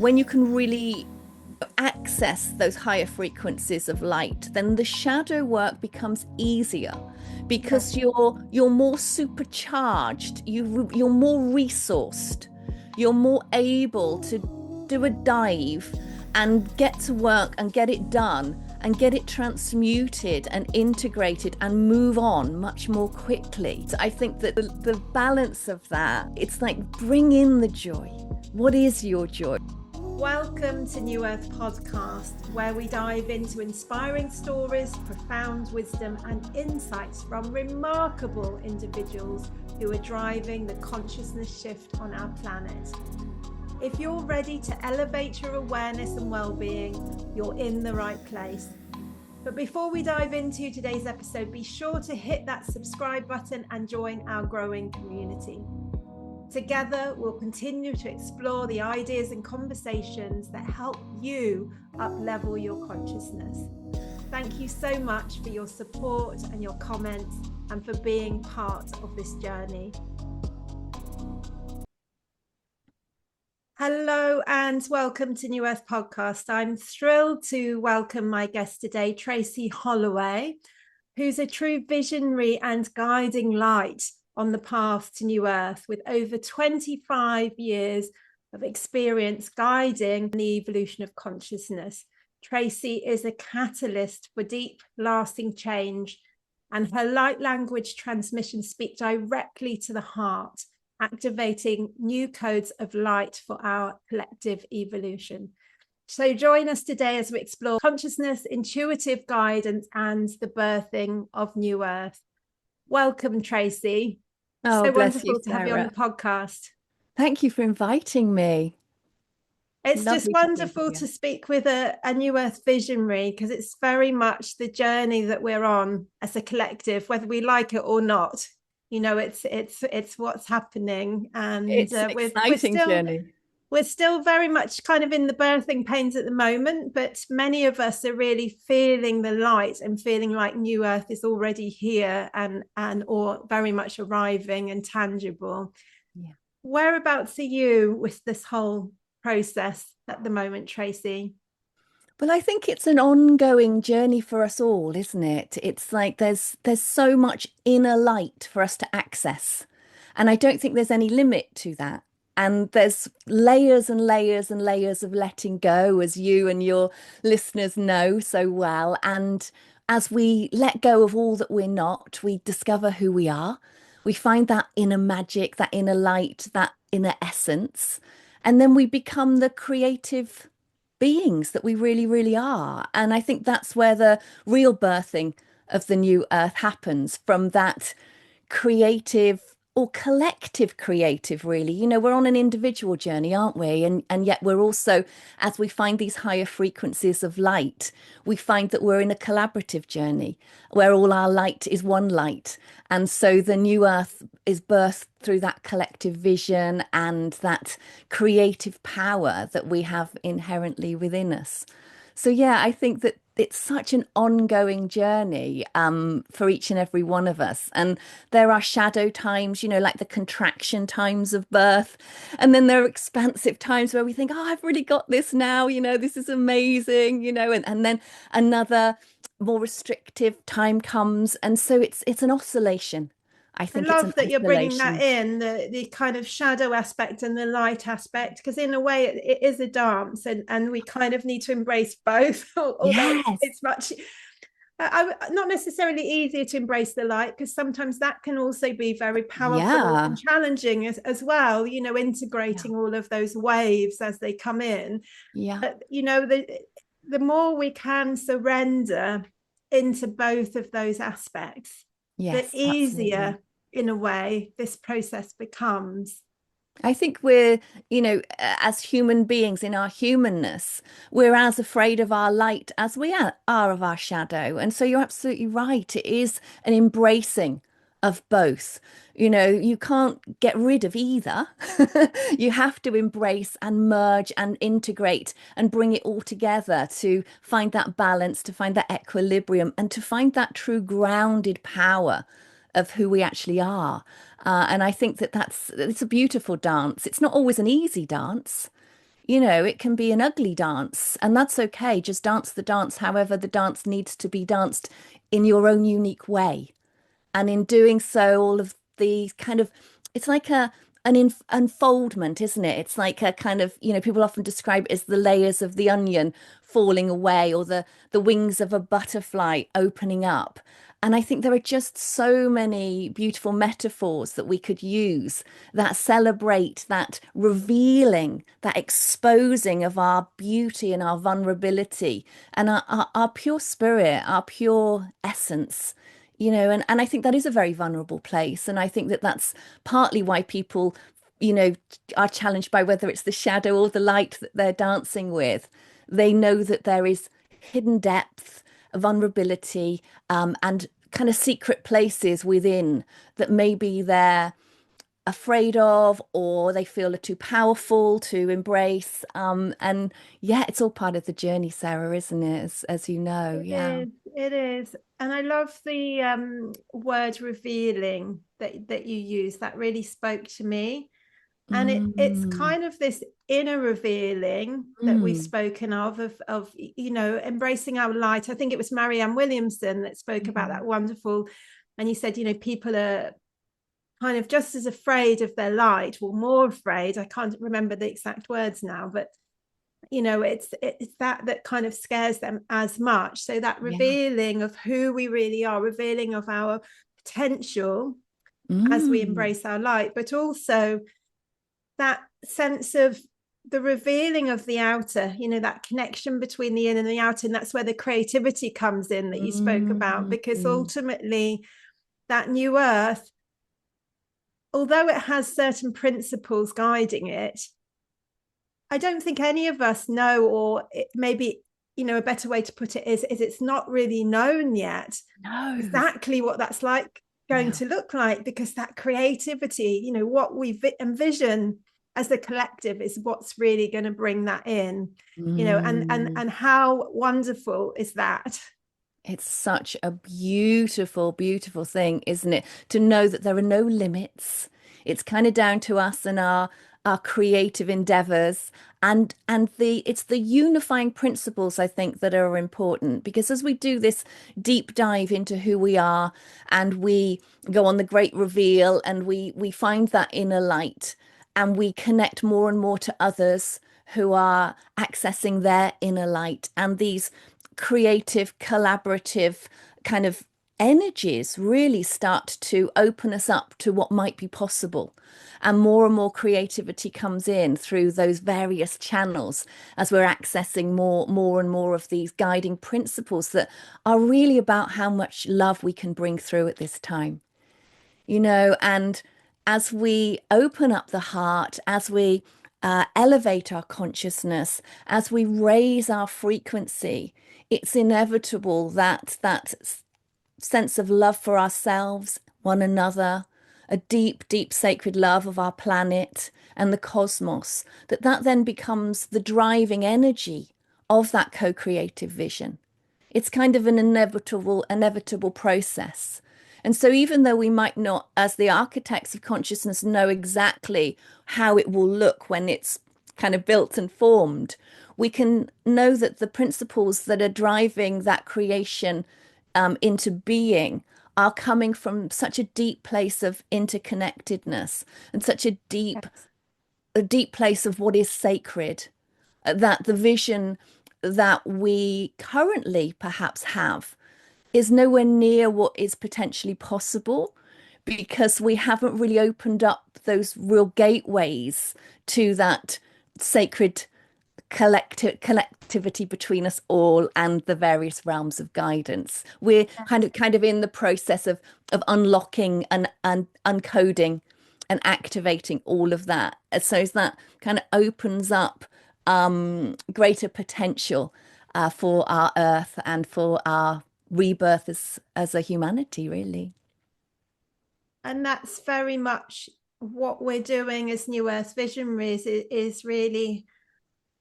when you can really access those higher frequencies of light, then the shadow work becomes easier because you're more supercharged, you're more resourced, you're more able to do a dive and get to work and get it done and get it transmuted and integrated and move on much more quickly. So I think that the balance of that, it's like bring in the joy. What is your joy? Welcome to New Earth Podcast, where we dive into inspiring stories, profound wisdom, and insights from remarkable individuals who are driving the consciousness shift on our planet. If you're ready to elevate your awareness and well-being, you're in the right place. But before we dive into today's episode, be sure to hit that subscribe button and join our growing community. Together, we'll continue to explore the ideas and conversations that help you up-level your consciousness. Thank you so much for your support and your comments and for being part of this journey. Hello and welcome to New Earth Podcast. I'm thrilled to welcome my guest today, Tracy Holloway, who's a true visionary and guiding light on the path to New Earth, with over 25 years of experience guiding the evolution of consciousness. Tracy is a catalyst for deep, lasting change, and her light language transmissions speak directly to the heart, activating new codes of light for our collective evolution. So join us today as we explore consciousness, intuitive guidance, and the birthing of New Earth. Welcome, Tracy. Oh, so bless wonderful you, to have you on Sarah. the podcast. Thank you for inviting me. It's just Lovely wonderful to speak with a New Earth visionary, because it's very much the journey that we're on as a collective, whether we like it or not. You know, it's what's happening, and It's an exciting journey. We're still very much kind of in the birthing pains at the moment, but many of us are really feeling the light and feeling like New Earth is already here and or very much arriving and tangible. Yeah. Whereabouts are you with this whole process at the moment, Tracy? Well, I think it's an ongoing journey for us all, isn't it? It's like there's so much inner light for us to access. And I don't think there's any limit to that. And there's layers and layers and layers of letting go, as you and your listeners know so well. And as we let go of all that we're not, we discover who we are. We find that inner magic, that inner light, that inner essence. And then we become the creative beings that we really, really are. And I think that's where the real birthing of the new earth happens, from that creative or collective creative, really. You know, we're on an individual journey, aren't we? And yet we're also, as we find these higher frequencies of light, we find that we're in a collaborative journey where all our light is one light. And so the new earth is birthed through that collective vision and that creative power that we have inherently within us. So yeah, I think that it's such an ongoing journey for each and every one of us. And there are shadow times, you know, like the contraction times of birth. And then there are expansive times where we think, oh, I've really got this now, you know, this is amazing, you know, and then another more restrictive time comes. And so it's an oscillation. I think it's love an that you're bringing that oscillation. in, the kind of shadow aspect and the light aspect, because in a way it is a dance, and we kind of need to embrace both, although Yes. it's much not necessarily easier to embrace the light, because sometimes that can also be very powerful Yeah. and challenging as well, you know, Yeah. integrating all of those waves as they come in. Yeah. But you know, the more we can surrender into both of those aspects, the Yes, absolutely. easier, in a way, this process becomes. I think we're, you know, as human beings in our humanness, we're as afraid of our light as we are of our shadow. And so you're absolutely right. It is an embracing of both. You know, you can't get rid of either. You have to embrace and merge and integrate and bring it all together to find that balance, to find that equilibrium, and to find that true grounded power of who we actually are. And I think that it's a beautiful dance. It's not always an easy dance, You know, it can be an ugly dance, and that's okay. Just dance the dance however the dance needs to be danced in your own unique way. And in doing so, all of the kind of, it's like unfoldment, isn't it? It's like a kind of, people often describe it as the layers of the onion falling away, or the wings of a butterfly opening up. And I think there are just so many beautiful metaphors that we could use that celebrate that revealing, that exposing of our beauty and our vulnerability and our pure spirit, our pure essence. And I think that is a very vulnerable place. And I think that that's partly why people, you know, are challenged by whether it's the shadow or the light that they're dancing with. They know that there is hidden depth, vulnerability, and kind of secret places within that maybe they're afraid of, or they feel are too powerful to embrace. And yeah, it's all part of the journey, Sarah, isn't it? As you know, It yeah. is, it is. And I love the word revealing that you use. That really spoke to me. And it's Mm, kind of this inner revealing that we've mm, spoken of embracing our light. I think it was Marianne Williamson that spoke about mm. that wonderful, and you said, people are kind of just as afraid of their light, or more afraid. I can't remember the exact words now, but it's that kind of scares them as much. So that Yeah. revealing of who we really are, revealing of our potential as we Mm, embrace our light, but also that sense of the revealing of the outer, that connection between the inner and the outer. And that's where the creativity comes in that you spoke about, because mm. ultimately that new earth, although it has certain principles guiding it, I don't think any of us know, or maybe, a better way to put it is it's not really known yet No. exactly what that's like going Yeah. to look like, because that creativity, what we envision as the collective is what's really going to bring that in, and Mm. how wonderful is that? It's such a beautiful, beautiful thing, isn't it? To know that there are no limits. It's kind of down to us and our creative endeavors, and it's the unifying principles I think that are important, because as we do this deep dive into who we are, and we go on the great reveal, and we find that inner light, and we connect more and more to others who are accessing their inner light, and these creative, collaborative kind of energies really start to open us up to what might be possible. And more creativity comes in through those various channels as we're accessing more and more of these guiding principles that are really about how much love we can bring through at this time. And as we open up the heart, as we elevate our consciousness, as we raise our frequency, it's inevitable that sense of love for ourselves, one another, a deep, deep sacred love of our planet and the cosmos, that then becomes the driving energy of that co-creative vision. It's kind of an inevitable process. And so even though we might not, as the architects of consciousness, know exactly how it will look when it's kind of built and formed, we can know that the principles that are driving that creation into being are coming from such a deep place of interconnectedness, and such Yes. a deep place of what is sacred, that the vision that we currently perhaps have is nowhere near what is potentially possible, because we haven't really opened up those real gateways to that sacred collectivity between us all and the various realms of guidance. We're kind of in the process of unlocking and uncoding and activating all of that. So as that kind of opens up greater potential for our earth and for our rebirth as a humanity, really. And that's very much what we're doing as New Earth Visionaries, is really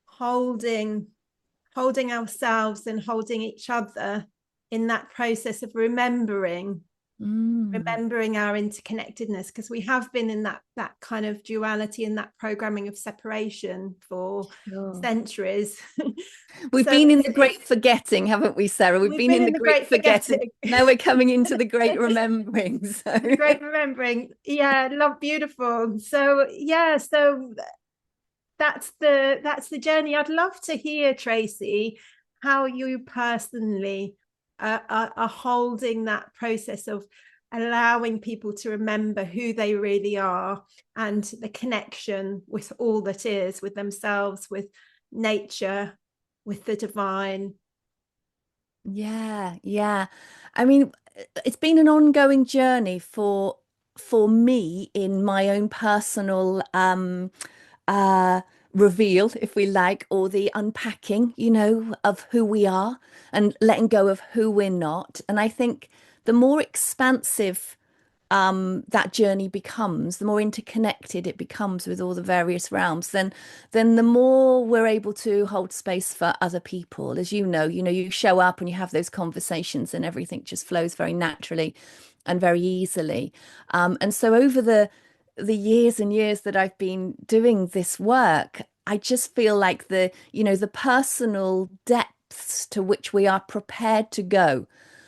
holding ourselves and holding each other in that process of remembering Mm. remembering our interconnectedness, because we have been in that kind of duality and that programming of separation for Sure. centuries. We've So been in the great forgetting, haven't we, Sarah? We've we've been been in the in the great great forgetting. forgetting. Now we're coming into the great remembering. So, The great remembering. Yeah, love, beautiful. So yeah, so that's the journey. I'd love to hear, Tracy, how you personally are holding that process of allowing people to remember who they really are and the connection with all that is, with themselves, with nature, with the divine. yeah, yeah. I mean, it's been an ongoing journey for me in my own personal uh reveal, if we like, or the unpacking, of who we are and letting go of who we're not. And I think the more expansive that journey becomes, the more interconnected it becomes with all the various realms, then the more we're able to hold space for other people. As you show up and you have those conversations and everything just flows very naturally and very easily. And so over the years and years that I've been doing this work, I just feel like the personal depths to which we are prepared to go,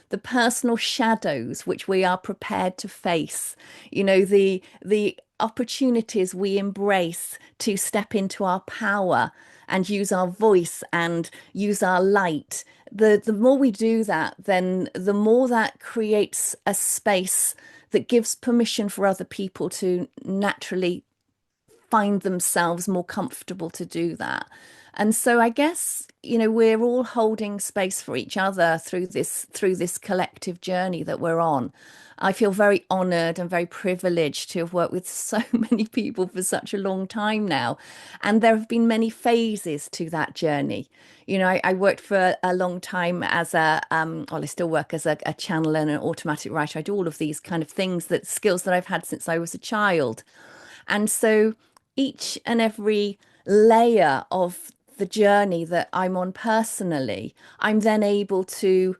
the personal shadows which we are prepared to face, the opportunities we embrace to step into our power and use our voice and use our light. The more we do that, then the more that creates a space that gives permission for other people to naturally find themselves more comfortable to do that. And so I guess, we're all holding space for each other through this collective journey that we're on. I feel very honored and very privileged to have worked with so many people for such a long time now. And there have been many phases to that journey. I worked for a long time as well, I still work as a channeler and an automatic writer. I do all of these kind of things, skills that I've had since I was a child. And so each and every layer of the journey that I'm on personally, I'm then able to,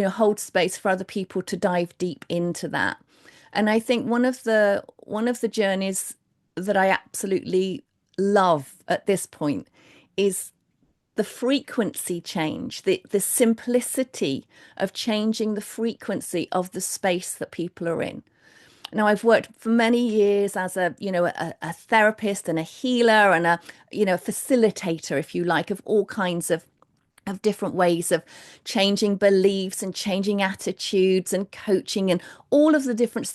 hold space for other people to dive deep into that. And I think one of the journeys that I absolutely love at this point is the frequency change, the simplicity of changing the frequency of the space that people are in. Now, I've worked for many years as a therapist and a healer and a facilitator, if you like, of all kinds of different ways of changing beliefs and changing attitudes and coaching and all of the different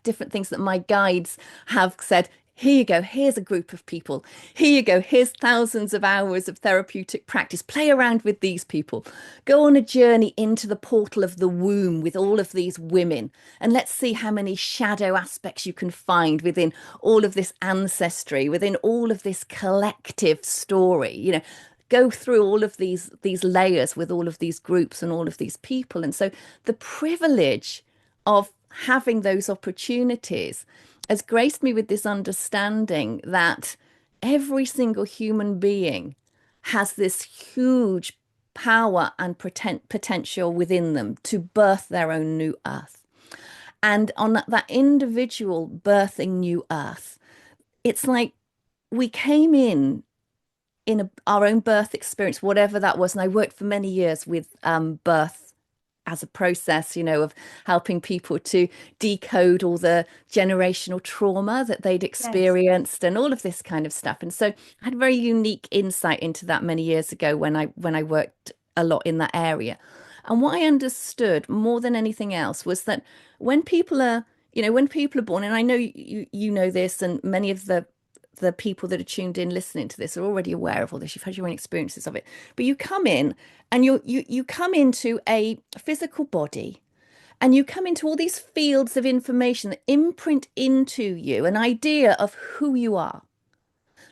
different things that my guides have said. Here you go. Here's a group of people. Here you go. Here's thousands of hours of therapeutic practice. Play around with these people. Go on a journey into the portal of the womb with all of these women. And let's see how many shadow aspects you can find within all of this ancestry, within all of this collective story. Go through all of these layers with all of these groups and all of these people. And so the privilege of having those opportunities has graced me with this understanding that every single human being has this huge power and potential within them to birth their own new earth. And on that individual birthing new earth, it's like we came in our own birth experience, whatever that was. And I worked for many years with birth as a process, of helping people to decode all the generational trauma that they'd Yes. experienced and all of this kind of stuff. And so I had a very unique insight into that many years ago when I worked a lot in that area. And what I understood more than anything else was that when people are, when people are born, and I know you know this, and many of the people that are tuned in listening to this are already aware of all this. You've had your own experiences of it, but you come in and you come into a physical body and you come into all these fields of information that imprint into you an idea of who you are,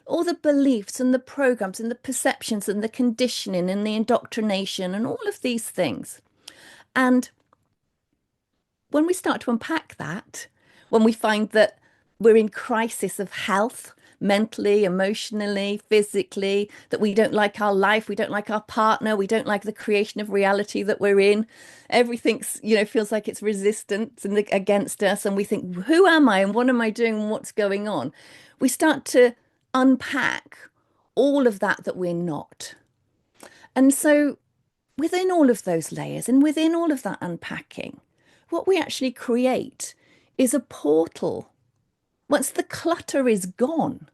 all the beliefs and the programs and the perceptions and the conditioning and the indoctrination and all of these things. And when we start to unpack that, when we find that we're in crisis of health mentally, emotionally, physically, that we don't like our life, we don't like our partner, we don't like the creation of reality that we're in. Everything's, feels like it's resistance and against us. And we think, who am I and what am I doing and what's going on? We start to unpack all of that we're not. And so within all of those layers and within all of that unpacking, what we actually create is a portal. Once the clutter is gone,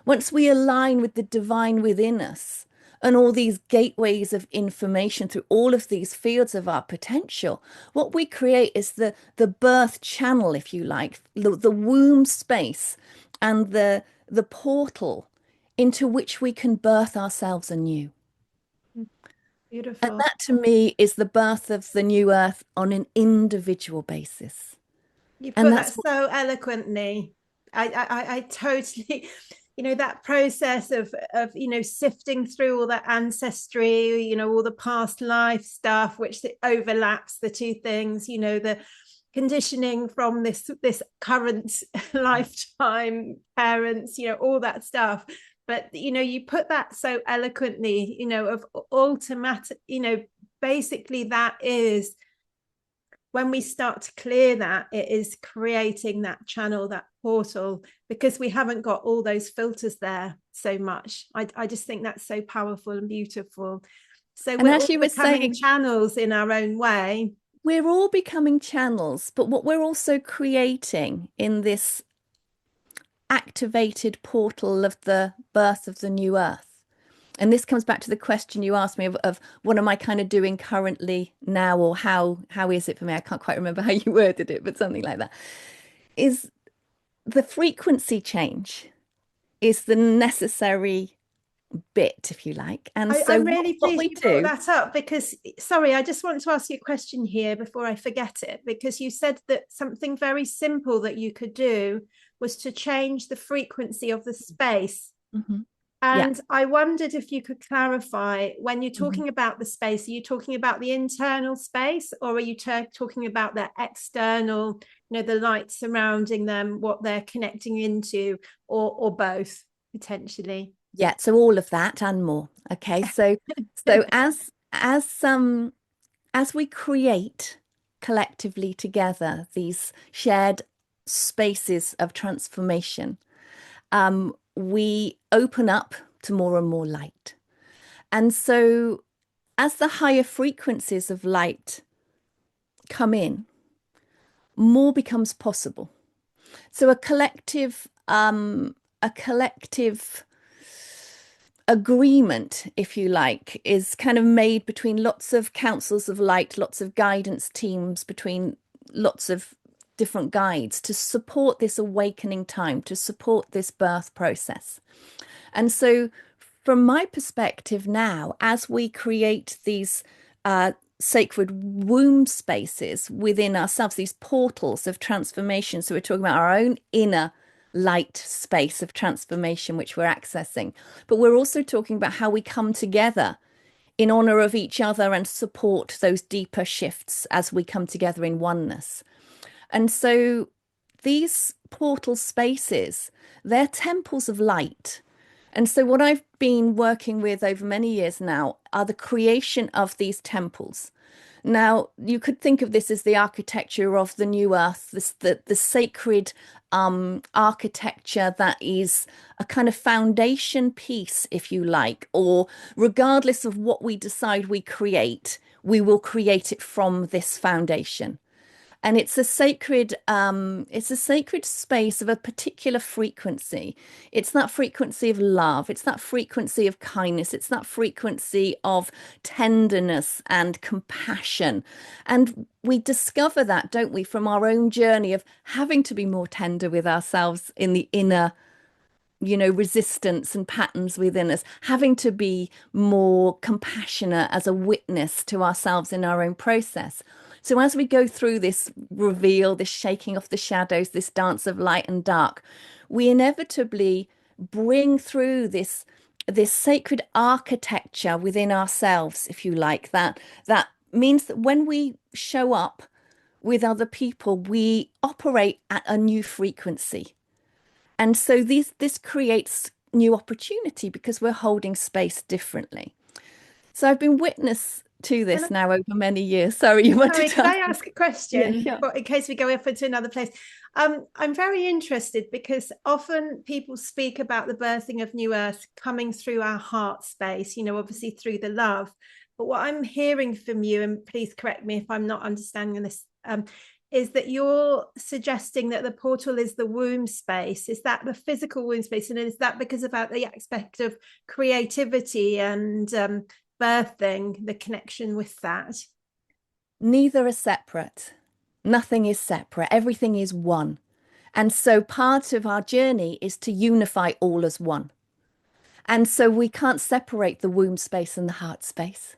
once we align with the divine within us and all these gateways of information through all of these fields of our potential, what we create is the birth channel, if you like, the womb space and the portal into which we can birth ourselves anew. And Beautiful. that to me is the birth of the new earth on an individual basis. You And put that's that so eloquently. I totally, that process of sifting through all that ancestry, all the past life stuff, which overlaps the two things, the conditioning from this current lifetime, parents, all that stuff. But you put that so eloquently, of automatic, basically that is when we start to clear that, it is creating that channel, that portal, because we haven't got all those filters there so much. I just think that's so powerful and beautiful. So and we're as all you were becoming saying, channels in our own way. we're all becoming channels, but what we're also creating in this activated portal of the birth of the new earth. And this comes back to the question you asked me of what am I kind of doing currently now, or how is it for me? I can't quite remember how you worded it, but something like that. Is the frequency change is the necessary bit, if you like. And so I'm what, really what pleased we you brought do, that up because, sorry, I just want to ask you a question here before I forget it, because you said that something very simple that you could do was to change the frequency of the space. Mhm. Yeah. And I wondered if you could clarify when you're Mhm. talking about the space, are you talking about the internal space or are you talking about the external, the light surrounding them, what they're connecting into, or both potentially? Yeah, so all of that and more. Okay, so as we create collectively together these shared spaces of transformation, we open up to more and more light. And so as the higher frequencies of light come in, more becomes possible. So a collective agreement, if you like, is kind of made between lots of councils of light, lots of guidance teams, between lots of different guides to support this awakening time, to support this birth process. And so, from my perspective now, as we create these sacred womb spaces within ourselves, these portals of transformation, so we're talking about our own inner light space of transformation, which we're accessing, but we're also talking about how we come together in honor of each other and support those deeper shifts as we come together in oneness. And so, these portal spaces, they're temples of light. And so, what I've been working with over many years now are the creation of these temples. Now, you could think of this as the architecture of the new earth, the sacred architecture that is a kind of foundation piece, if you like, or regardless of what we decide we create, we will create it from this foundation. And it's a sacred space of a particular frequency. It's that frequency of love, it's that frequency of kindness, it's that frequency of tenderness and compassion. And we discover that, don't we, from our own journey of having to be more tender with ourselves in the inner, resistance and patterns within us, having to be more compassionate as a witness to ourselves in our own process. So as we go through this reveal, this shaking off the shadows, this dance of light and dark, we inevitably bring through this sacred architecture within ourselves, if you like, that means that when we show up with other people, we operate at a new frequency. And so this creates new opportunity because we're holding space differently. So I've been witness to And this now over many years. Sorry, you wanted sorry, to could I ask? ask a Yeah, question, sure. but in case we go off into another place? I'm very interested because often people speak about the birthing of New Earth coming through our heart space, obviously through the love. But what I'm hearing from you, and please correct me if I'm not understanding this, is that you're suggesting that the portal is the womb space. Is that the physical womb space? And is that because about the aspect of creativity and birthing, the connection with that? Neither are separate. Nothing is separate. Everything is one. And so part of our journey is to unify all as one. And so we can't separate the womb space and the heart space.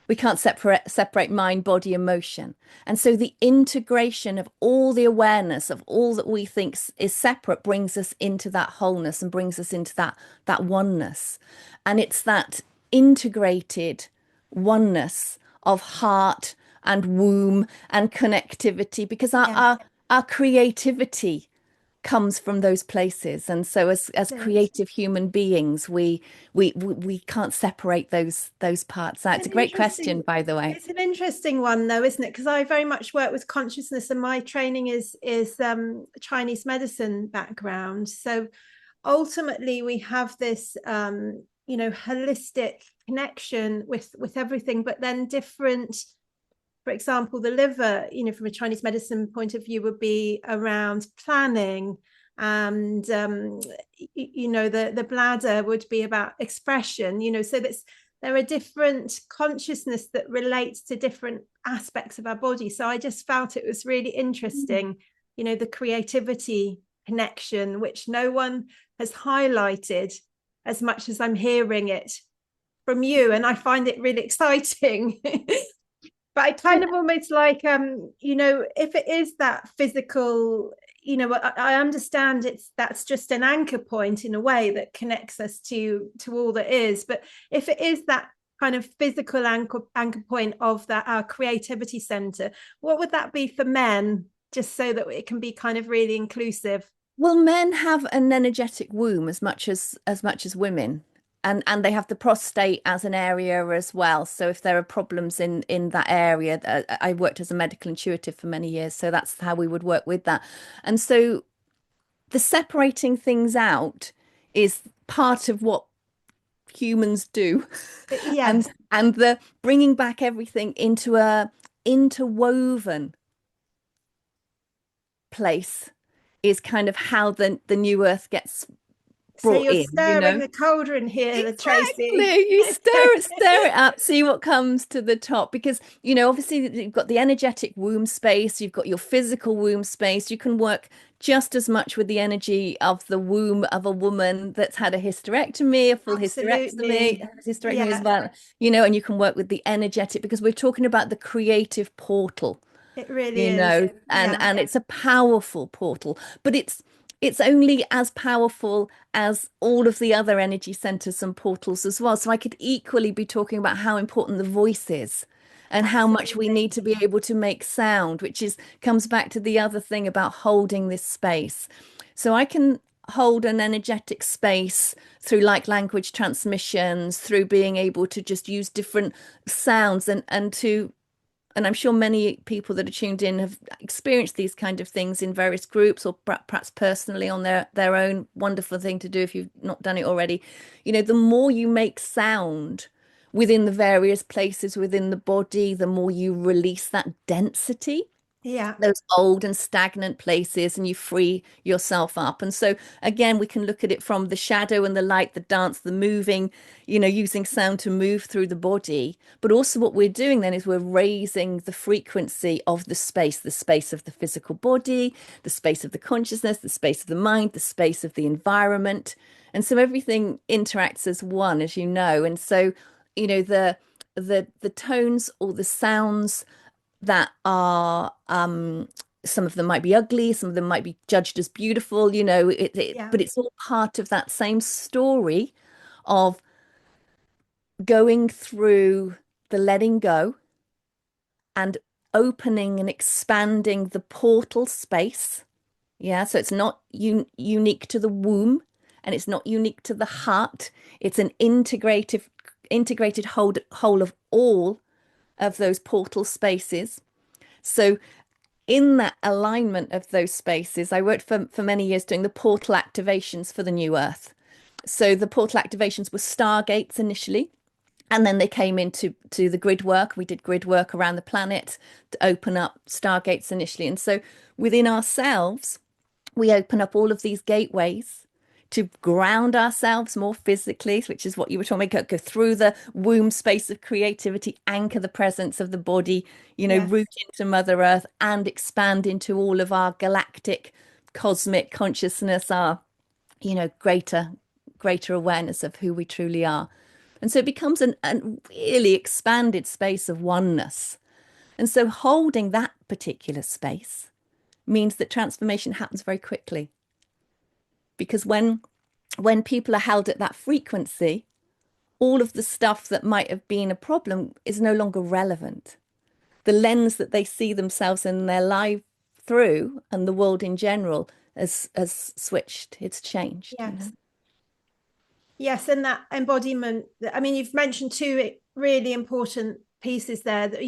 We can't separate mind, body, emotion. And so the integration of all the awareness of all that we think is separate brings us into that wholeness and brings us into that oneness. And it's that integrated oneness of heart and womb and connectivity because Yeah, our creativity comes from those places. And so as good. creative human beings, we can't separate those parts out. It's An a great question, interesting, by the way. it's an interesting one though, isn't it? Because I very much work with consciousness, and my training is Chinese medicine background. So ultimately, we have this holistic connection with everything, but then different. For example, the liver, from a Chinese medicine point of view, would be around planning, and the bladder would be about expression. So that's there are different consciousness that relates to different aspects of our body. So I just felt it was really interesting, the creativity connection, which no one has highlighted as much as I'm hearing it from you, and I find it really exciting. But I kind of almost like if it is that physical, I understand that's just an anchor point in a way that connects us to all that is. But if it is that kind of physical anchor point of that our creativity center, what would that be for men, just so that it can be kind of really inclusive? Well, men have an energetic womb as much as women. And they have the prostate as an area as well. So if there are problems in that area, I worked as a medical intuitive for many years, so that's how we would work with that. And so the separating things out is part of what humans do. Yeah. And the bringing back everything into a interwoven place is kind of how the new earth gets So brought you're in, you stirring know. the cauldron here, the Tracy. Exactly. You stir it up, see what comes to the top. Because, obviously you've got the energetic womb space, you've got your physical womb space. You can work just as much with the energy of the womb of a woman that's had a hysterectomy, a full Absolutely. hysterectomy as Yeah, well, and you can work with the energetic because we're talking about the creative portal, it really is. and Yeah, it's a powerful portal, but it's only as powerful as all of the other energy centers and portals as well. So I could equally be talking about how important the voice is and how much we absolutely. need to be able to make sound, which is comes back to the other thing about holding this space. So I can hold an energetic space through like language transmissions, through being able to just use different sounds and I'm sure many people that are tuned in have experienced these kind of things in various groups or perhaps personally on their own. Wonderful thing to do if you've not done it already. The more you make sound within the various places within the body, the more you release that density, Yeah, those old and stagnant places, and you free yourself up. And so again, we can look at it from the shadow and the light, the dance, the moving, using sound to move through the body. But also what we're doing then is we're raising the frequency of the space of the physical body, the space of the consciousness, the space of the mind, the space of the environment. And so everything interacts as one, as you know. And so, the tones or the sounds that are some of them might be ugly, some of them might be judged as beautiful, yeah, but it's all part of that same story of going through the letting go and opening and expanding the portal space Yeah, so it's not unique to the womb and it's not unique to the heart. It's an integrated whole of all of those portal spaces. So in that alignment of those spaces, I worked for many years doing the portal activations for the new earth. So the portal activations were stargates initially, and then they came into the grid work. We did grid work around the planet to open up stargates initially. And so within ourselves, we open up all of these gateways to ground ourselves more physically, which is what you were talking about, go through the womb space of creativity, anchor the presence of the body, Yes. root into Mother Earth and expand into all of our galactic cosmic consciousness, our, greater awareness of who we truly are. And so it becomes a really expanded space of oneness. And so holding that particular space means that transformation happens very quickly because when people are held at that frequency, all of the stuff that might have been a problem is no longer relevant. The lens that they see themselves in their life through and the world in general has switched. It's changed. Yes. Yes, and that embodiment. I mean, you've mentioned two really important pieces there. That,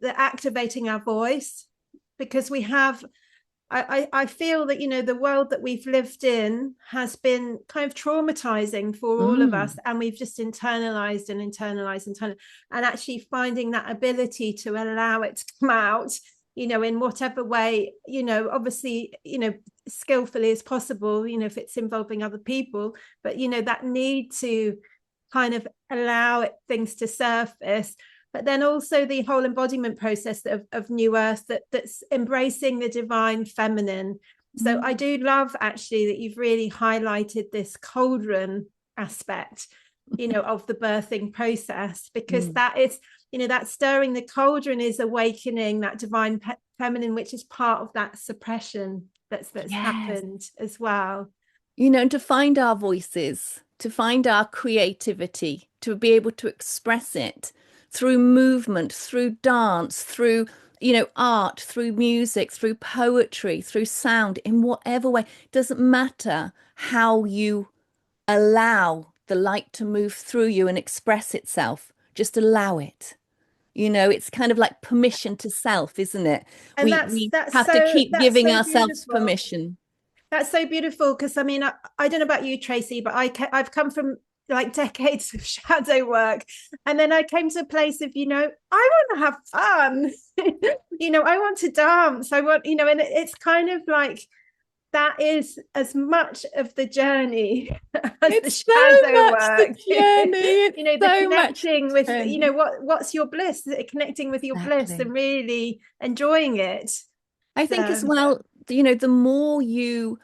the activating our voice, because we have. I feel that the world that we've lived in has been kind of traumatizing for all of us, Mm, and we've just internalized, and actually finding that ability to allow it to come out, in whatever way, obviously, skillfully as possible, if it's involving other people, but that need to kind of allow things to surface. But then also the whole embodiment process of new earth, that's embracing the divine feminine. So I mm. do love actually that you've really highlighted this cauldron aspect, of the birthing process, because Mm. that is, that stirring the cauldron is awakening that divine feminine, which is part of that suppression that's Yes. happened as well. And to find our voices, to find our creativity, to be able to express it through movement, through dance, through, art, through music, through poetry, through sound, in whatever way. It doesn't matter how you allow the light to move through you and express itself. Just allow it. It's kind of like permission to self, isn't it? And We that's have to so keep that's giving so ourselves beautiful. permission. That's so beautiful, because I mean, I don't know about you, Tracy, but I've come from like decades of shadow work, and then I came to a place of, I want to have fun. I want to dance. I want, and it's kind of like that is as much of the journey as the It's so shadow much the work. journey. It's The so much connecting the with, journey. what's your bliss, connecting with your bliss and Exactly. really enjoying it. I think as So well, the more you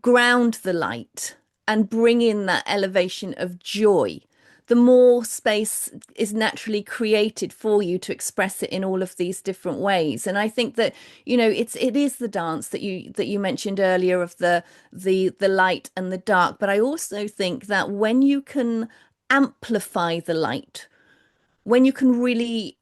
ground the light and bring in that elevation of joy, the more space is naturally created for you to express it in all of these different ways. And I think that, it is the dance that you mentioned earlier of the light and the dark. But I also think that when you can amplify the light, when you can really,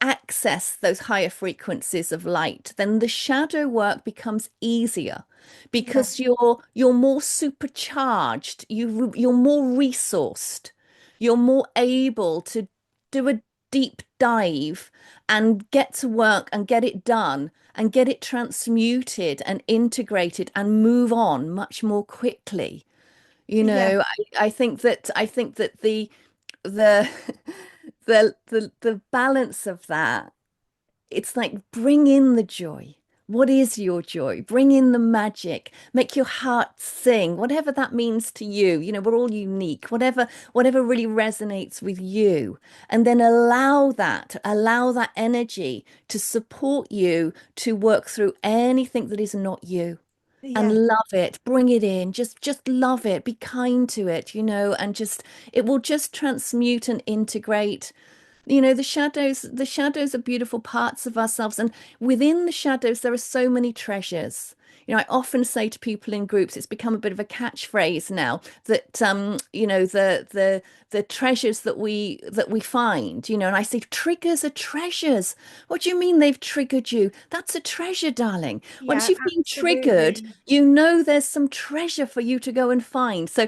access those higher frequencies of light, then the shadow work becomes easier yes, because you're more supercharged, you're more resourced, you're more able to do a deep dive and get to work and get it done and get it transmuted and integrated and move on much more quickly. yes. I think that the the balance of that, it's like bring in the joy. What is your joy? Bring in the magic. Make your heart sing, whatever that means to you. We're all unique, whatever really resonates with you. And then allow that energy to support you to work through anything that is not you, Yes. and love it, bring it in, just love it, be kind to it, and just it will just transmute and integrate. The shadows are beautiful parts of ourselves, and within the shadows there are so many treasures. I often say to people in groups, it's become a bit of a catchphrase now that the treasures that we find, and I say triggers are treasures. What do you mean they've triggered you? That's a treasure, darling. Once Yeah, you've been triggered, absolutely. there's some treasure for you to go and find. So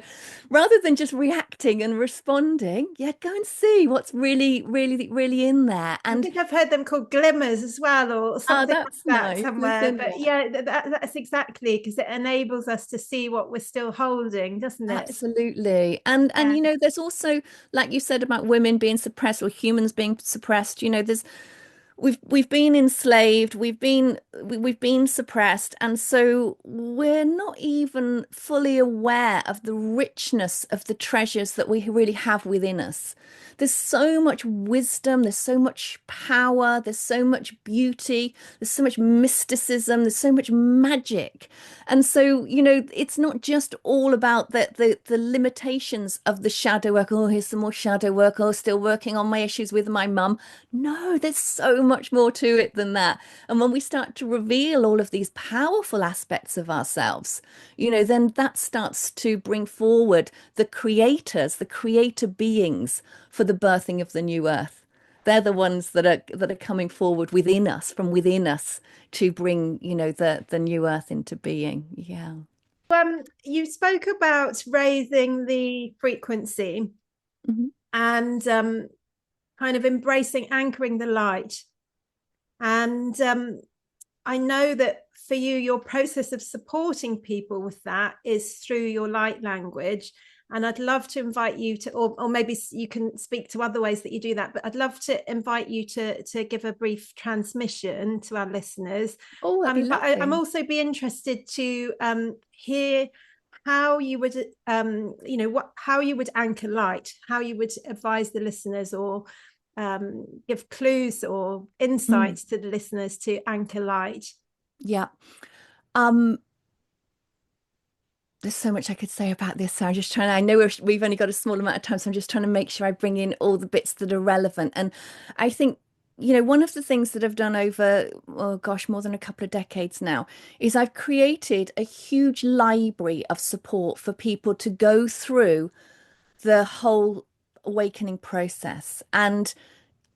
rather than just reacting and responding, yeah, go and see what's really, really, really in there. I And think I've heard them called glimmers as well, or something like that's that nice, somewhere. isn't But it? yeah, that's exactly because it enables us to see what we're still holding, doesn't it? Absolutely. And Yeah. there's also, like you said about women being suppressed or humans being suppressed, there's we've been enslaved, we've been suppressed, and so we're not even fully aware of the richness of the treasures that we really have within us. There's so much wisdom, there's so much power, there's so much beauty, there's so much mysticism, there's so much magic. And so, it's not just all about the limitations of the shadow work. Oh, here's some more shadow work. Oh, still working on my issues with my mum. No, there's so much more to it than that. And when we start to reveal all of these powerful aspects of ourselves, then that starts to bring forward the creators, the creator beings for the birthing of the new earth. They're the ones that are coming forward within us, from within us, to bring, the new earth into being. Yeah. You spoke about raising the frequency Mhm. and kind of embracing, anchoring the light. And I know that for you, your process of supporting people with that is through your light language. And I'd love to invite you to, or maybe you can speak to other ways that you do that, but I'd love to invite you to give a brief transmission to our listeners. Oh, that'd be But I'm lovely. also be interested to hear how you would, how you would anchor light, how you would advise the listeners or give clues or Mm, insights to the listeners to anchor light. yeah. Um, there's so much I could say about this. So I'm just trying to, I know we've only got a small amount of time, so I'm just trying to make sure I bring in all the bits that are relevant. And I think, one of the things that I've done over, oh gosh, more than a couple of decades now, is I've created a huge library of support for people to go through the whole awakening process. And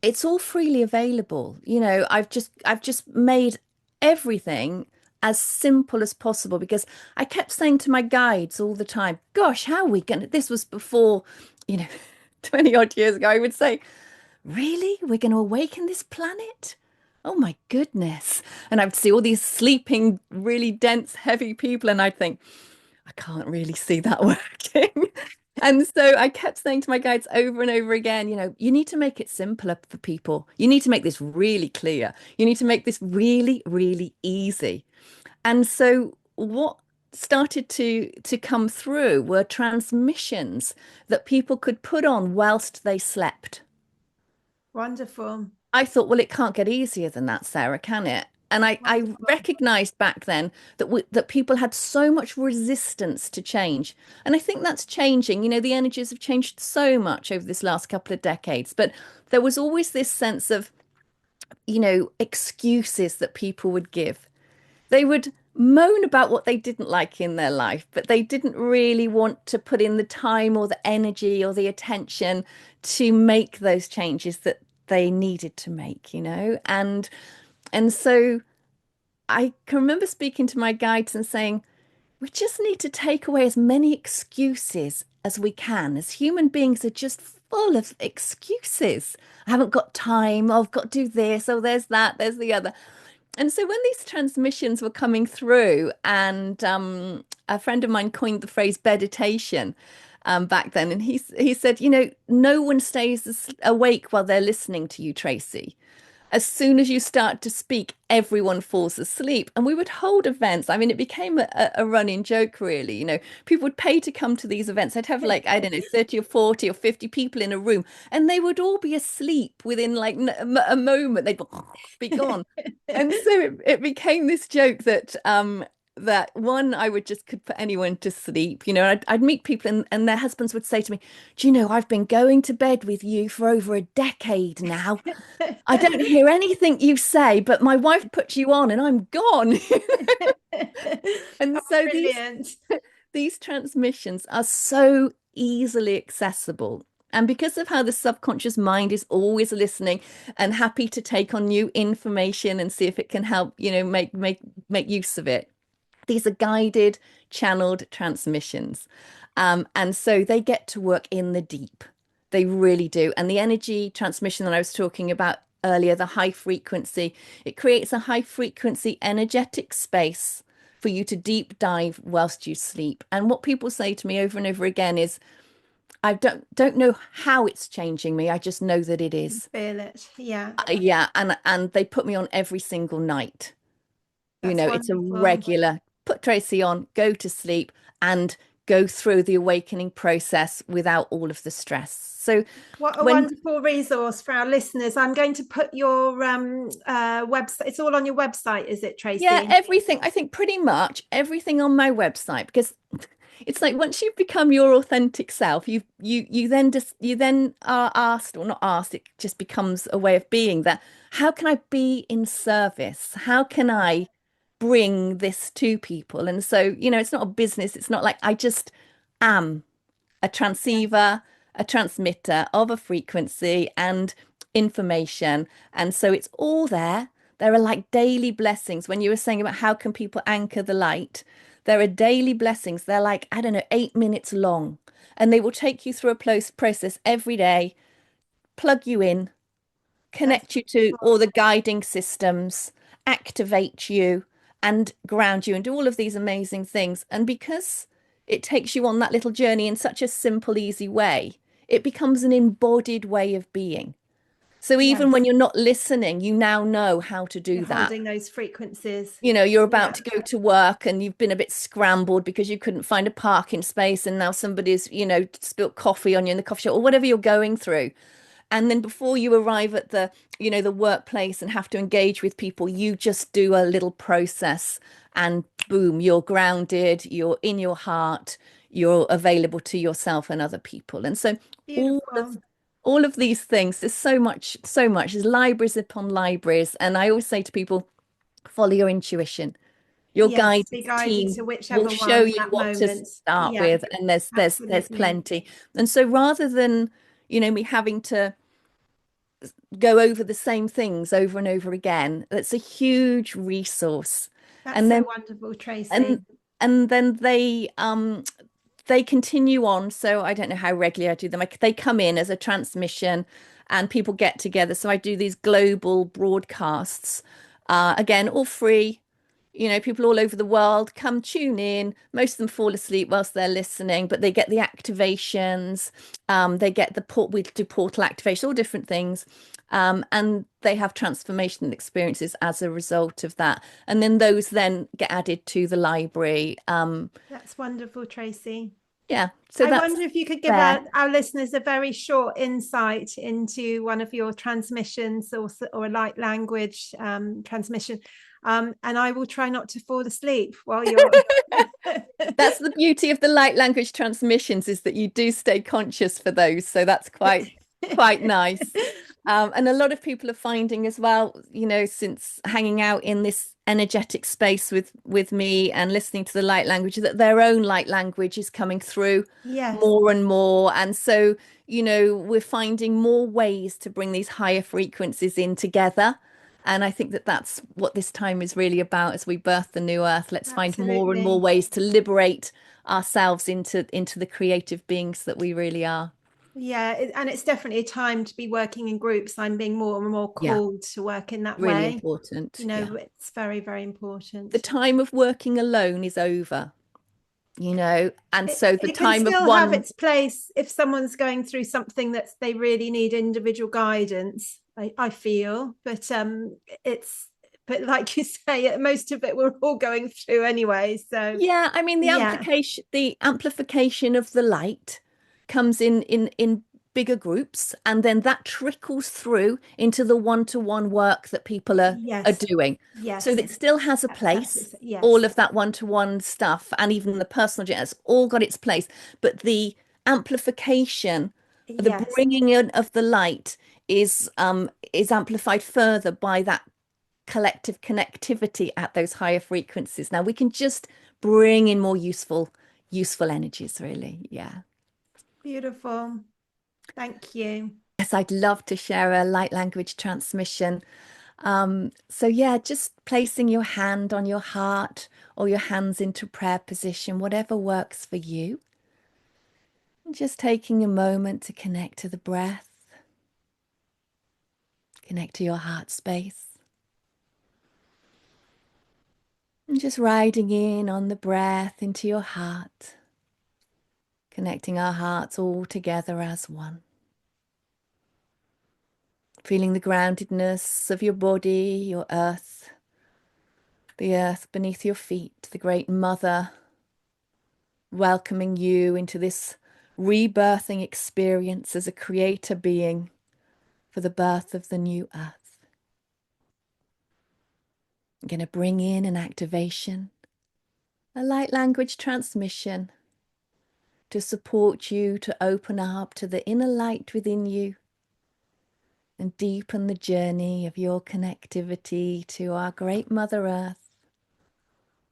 it's all freely available. I've just made everything as simple as possible because I kept saying to my guides all the time, gosh, how are we gonna, this was before, you know, 20 odd years ago, I would say, really? We're going to awaken this planet? Oh my goodness. And I would see all these sleeping, really dense, heavy people, and I'd think, I can't really see that working. And so I kept saying to my guides over and over again, you need to make it simpler for people. You need to make this really clear. You need to make this really, really easy. And so what started to come through were transmissions that people could put on whilst they slept. Wonderful. I thought, well, it can't get easier than that, Sarah, can it? And I Wonderful. recognized back then that people had so much resistance to change. And I think that's changing. The energies have changed so much over this last couple of decades. But there was always this sense of, excuses that people would give. They would moan about what they didn't like in their life, but they didn't really want to put in the time or the energy or the attention to make those changes that they needed to make. And so I can remember speaking to my guides and saying, we just need to take away as many excuses as we can. As human beings are just full of excuses. I haven't got time. Oh, I've got to do this. Oh, there's that. There's the other. And so when these transmissions were coming through, and a friend of mine coined the phrase meditation back then, and he said, no one stays awake while they're listening to you, Tracy. As soon as you start to speak, everyone falls asleep. And we would hold events. I mean, it became a running joke, really. People would pay to come to these events. I'd have like, I don't know, 30 or 40 or 50 people in a room, and they would all be asleep within like a moment. They'd be gone. And so it became this joke that one, I would just could put anyone to sleep. I'd meet people and their husbands would say to me, do you know, I've been going to bed with you for over a decade now. I don't hear anything you say, but my wife puts you on and I'm gone. And Oh, so brilliant. these transmissions are so easily accessible. And because of how the subconscious mind is always listening and happy to take on new information and see if it can help, make use of it. These are guided, channeled transmissions. And so they get to work in the deep. They really do. And the energy transmission that I was talking about earlier, the high frequency, it creates a high frequency energetic space for you to deep dive whilst you sleep. And what people say to me over and over again is, I don't know how it's changing me. I just know that it You is. feel it. Yeah, Yeah, and they put me on every single night. that's It's a wonderful. regular put Tracy on, go to sleep, and go through the awakening process without all of the stress. So What a when, wonderful resource for our listeners. I'm going to put your website, it's all on your website, is it, yeah, Tracy? everything, I think pretty much everything on my website, because it's like once you've become your authentic self, you then are asked, or not asked, it just becomes a way of being that how can I be in service? How can I bring this to people? And so, it's not a business, it's not like I just am a Yes. transceiver, a transmitter of a frequency and information. And so it's all there. There are like daily blessings. When you were saying about how can people anchor the light, there are daily blessings. They're like, I don't know, 8 minutes long. And they will take you through a process every day, plug you in, That's connect you to all wonderful. the guiding systems, activate you, and ground you, and do all of these amazing things. And because it takes you on that little journey in such a simple, easy way, it becomes an embodied way of being. So even when Yes. you're not listening, you now know how to You're do that. holding those frequencies. You're about Yeah. to go to work and you've been a bit scrambled because you couldn't find a parking space and now somebody's, spilt coffee on you in the coffee shop or whatever you're going through. And then before you arrive at the workplace and have to engage with people, you just do a little process and boom, you're grounded, you're in your heart, you're available to yourself and other people. And so all of Beautiful. all of these things, there's so much, so much. There's libraries upon libraries. And I always say to people, follow your intuition. Your Yes. Be guidance guided to team will whichever show one in you that what to moment. start Yeah, with, and there's absolutely. plenty. And so rather than, me having to go over the same things over and over again, that's a huge resource. That's And so then wonderful, and Tracy. and then they continue on. So I don't know how regularly I do them. They come in as a transmission and people get together. So I do these global broadcasts, again, all free. People all over the world come tune in. Most of them fall asleep whilst they're listening, but they get the activations. They get we do portal activation, all different things. And they have transformational experiences as a result of that. And then those then get added to the library. That's wonderful, Tracy. Yeah, so I that's wonder if you could give there. our listeners a very short insight into one of your transmissions or a light language transmission. And I will try not to fall asleep while you're. That's the beauty of the light language transmissions is that you do stay conscious for those. So that's quite nice. And a lot of people are finding as well, since hanging out in this energetic space with me and listening to the light language, that their own light language is coming through Yes. more and more. And so, we're finding more ways to bring these higher frequencies in together. And I think that that's what this time is really about as we birth the new earth. Let's find more and more Absolutely. ways to liberate ourselves into the creative beings that we really are. Yeah, and it's definitely a time to be working in groups. I'm being more and more Yeah, called to work in that really way. important. Yeah. It's very, very The important. time of working alone is over, and it, so the it can time of still have one, its place if someone's going through something that they really need individual guidance. I feel, it's but like you say, most of it we're all going through anyway. So yeah, I mean yeah, the amplification of the light comes in bigger groups, and then that trickles through into the one-to-one work that people are yes, doing. So yes, it still has a that's place. absolutely yes, All of that one-to-one stuff, and even the personal journey, it's all got its place. But the amplification, the yes, bringing in of the light is amplified further by that collective connectivity at those higher frequencies. Now we can just bring in more useful energies, really. Yeah. Beautiful. Thank you. Yes, I'd love to share a light language transmission. So yeah, just placing your hand on your heart or your hands into prayer position, whatever works for you. And just taking a moment to connect to the breath, connect to your heart space. And just riding in on the breath into your heart, connecting our hearts all together as one. Feeling the groundedness of your body, your earth, the earth beneath your feet, the great mother welcoming you into this rebirthing experience as a creator being for the birth of the new earth. I'm going to bring in an activation, a light language transmission to support you to open up to the inner light within you and deepen the journey of your connectivity to our great Mother Earth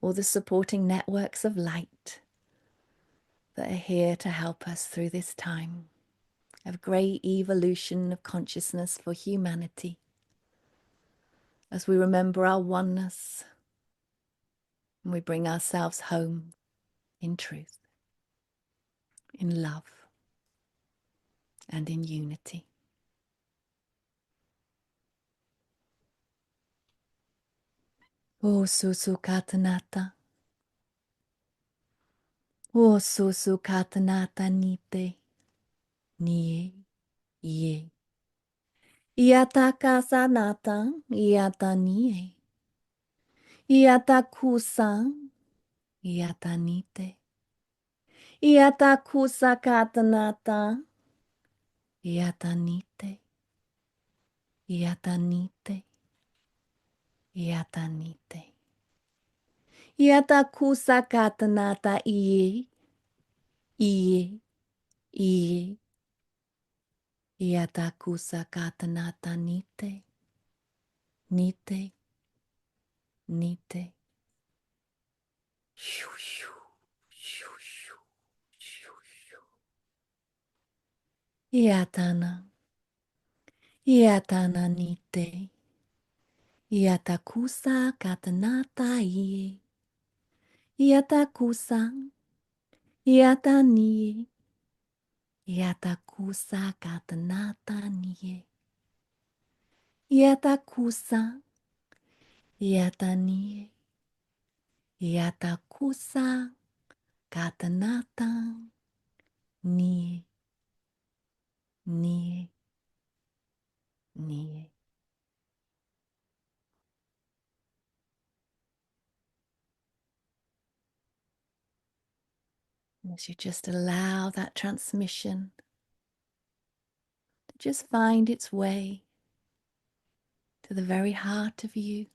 or the supporting networks of light that are here to help us through this time of great evolution of consciousness for humanity as we remember our oneness and we bring ourselves home in truth, in love, and in unity. O Susukatanata, O Susukatanata Nite, Nie, Ye. Iataka Sanata, Iata Nie. Iata Kusa, Iata Nite. Iata Kusa Katanata, Iata Nite. Iata Nite. Iata Nite. Iata Kusa Katanata, Ie. Ie, Ie. Iatakusa katanata nite, nite, nite. Shoo, shoo, shoo, shoo, shoo, shoo. Iatana, iatana nite. Iatakusa katanata ie. Iatakusa, iatanie. Iatakusa katanata nie. Iatakusa, iatanie. Iatakusa katanata nie, nie, nie. As you just allow that transmission to just find its way to the very heart of you,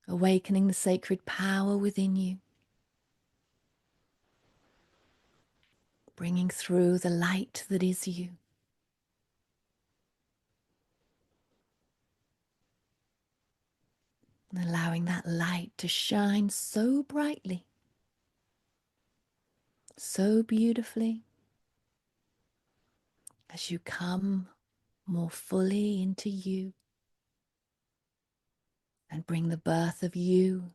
awakening the sacred power within you, bringing through the light that is you, and allowing that light to shine so brightly, so beautifully, as you come more fully into you and bring the birth of you,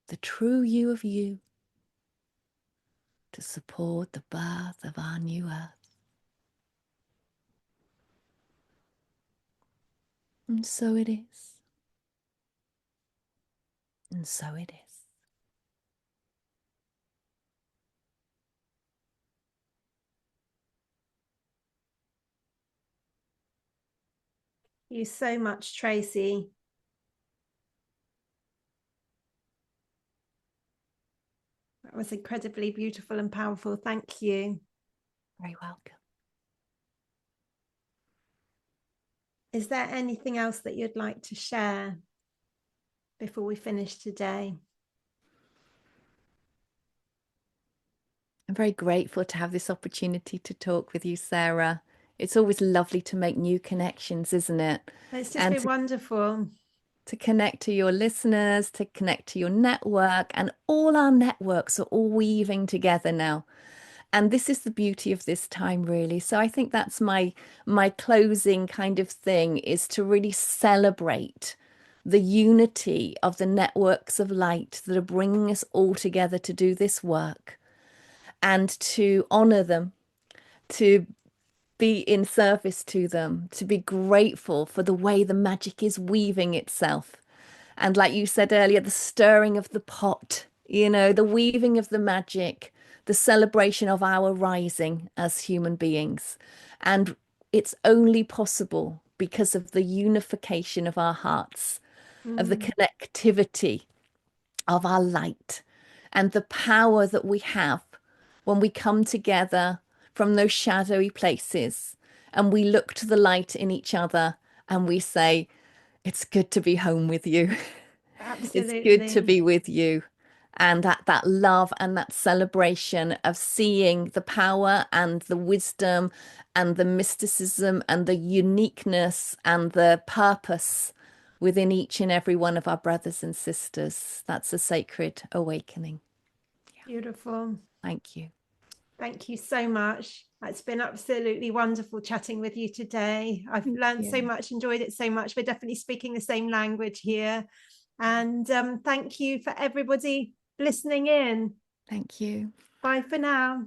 the true you of you, to support the birth of our new earth. And so it is. And so it is. Thank you so much, Tracy. That was incredibly beautiful and powerful. Thank you. Very welcome. Is there anything else that you'd like to share before we finish today? I'm very grateful to have this opportunity to talk with you, Sarah. It's always lovely to make new connections, isn't it? It's just And been wonderful. to connect to your listeners, to connect to your network, and all our networks are all weaving together now. And this is the beauty of this time, really. So I think that's my closing kind of thing, is to really celebrate the unity of the networks of light that are bringing us all together to do this work, and to honor them, to be in service to them, to be grateful for the way the magic is weaving itself. And like you said earlier, the stirring of the pot, the weaving of the magic, the celebration of our rising as human beings. And it's only possible because of the unification of our hearts, of the Mm. connectivity of our light, and the power that we have when we come together from those shadowy places and we look to the light in each other and we say, it's good to be home with you. It's good to Absolutely. be with you. And that love and that celebration of seeing the power and the wisdom and the mysticism and the uniqueness and the purpose within each and every one of our brothers and sisters. That's a sacred awakening. Beautiful. Thank you. Thank you so much. It's been absolutely wonderful chatting with you today. I've Thank learned so you. much, enjoyed it so much. We're definitely speaking the same language here. And thank you for everybody listening in. Thank you. Bye for now.